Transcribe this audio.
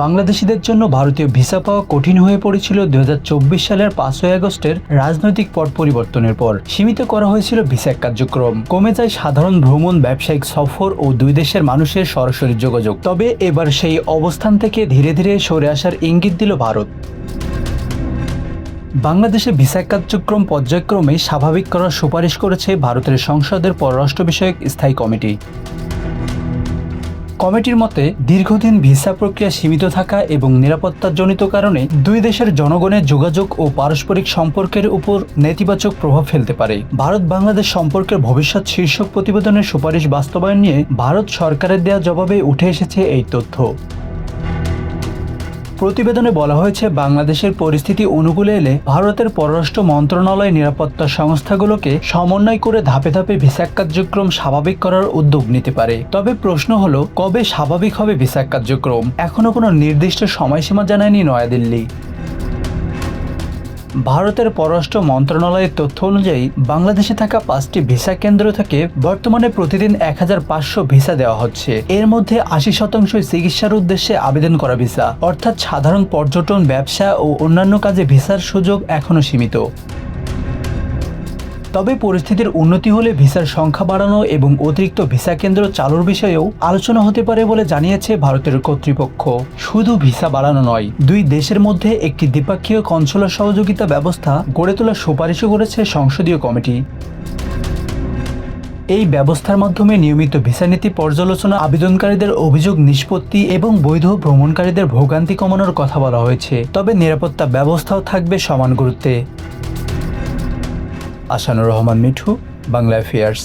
বাংলাদেশিদের জন্য ভারতীয় ভিসা পাওয়া কঠিন হয়ে পড়েছিল 2024 সালের 5ই আগস্টের রাজনৈতিক পট পরিবর্তনের পর। সীমিত করা হয়েছিল ভিসা কার্যক্রম, কমে যায় সাধারণ ভ্রমণ, ব্যবসায়িক সফর ও দুই দেশের মানুষের সরাসরি যোগাযোগ। তবে এবার সেই অবস্থান থেকে ধীরে ধীরে সরে আসার ইঙ্গিত দিল ভারত। বাংলাদেশে ভিসা কার্যক্রম পর্যায়ক্রমে স্বাভাবিক করার সুপারিশ করেছে ভারতের সংসদের পররাষ্ট্র বিষয়ক স্থায়ী কমিটি। কমিটির মতে, দীর্ঘদিন ভিসা প্রক্রিয়া সীমিত থাকা এবং নিরাপত্তাজনিত কারণে দুই দেশের জনগণের যোগাযোগ ও পারস্পরিক সম্পর্কের উপর নেতিবাচক প্রভাব ফেলতে পারে। ভারত বাংলাদেশ সম্পর্কের ভবিষ্যৎ শীর্ষক প্রতিবেদনের সুপারিশ বাস্তবায়ন নিয়ে ভারত সরকারের দেওয়া জবাবে উঠে এসেছে এই তথ্য। প্রতিবেদনে বলা হয়েছে, বাংলাদেশের পরিস্থিতি অনুকূলে এলে ভারতের পররাষ্ট্র মন্ত্রণালয় নিরাপত্তা সংস্থাগুলোকে সমন্বয় করে ধাপে ধাপে ভিসা কার্যক্রম স্বাভাবিক করার উদ্যোগ নিতে পারে। তবে প্রশ্ন হলো, কবে স্বাভাবিক হবে ভিসা কার্যক্রম? এখনো কোনো নির্দিষ্ট সময়সীমা জানায়নি নয়াদিল্লি। ভারতের পররাষ্ট্র মন্ত্রণালয়ের তথ্য অনুযায়ী বাংলাদেশে থাকা 5টি ভিসা কেন্দ্র থেকে বর্তমানে প্রতিদিন 1500 ভিসা দেওয়া হচ্ছে। এর মধ্যে 80% চিকিৎসার উদ্দেশ্যে আবেদন করা ভিসা, অর্থাৎ সাধারণ পর্যটন, ব্যবসা ও অন্যান্য কাজে ভিসার সুযোগ এখনও সীমিত। তবে পরিস্থিতির উন্নতি হলে ভিসার সংখ্যা বাড়ানো এবং অতিরিক্ত ভিসা কেন্দ্র চালুর বিষয়েও আলোচনা হতে পারে বলে জানিয়েছে ভারতের কর্তৃপক্ষ। শুধু ভিসা বাড়ানো নয়, দুই দেশের মধ্যে একটি দ্বিপাক্ষিক কনসুলার সহযোগিতা ব্যবস্থা গড়ে তোলার সুপারিশও করেছে সংসদীয় কমিটি। এই ব্যবস্থার মাধ্যমে নিয়মিত ভিসা নীতি পর্যালোচনা, আবেদনকারীদের অভিযোগ নিষ্পত্তি এবং বৈধ ভ্রমণকারীদের ভোগান্তি কমানোর কথা বলা হয়েছে। তবে নিরাপত্তা ব্যবস্থাও থাকবে সমান গুরুত্বে। আসানুর রহমান মিঠু, বাংলা অ্যাফেয়ার্স।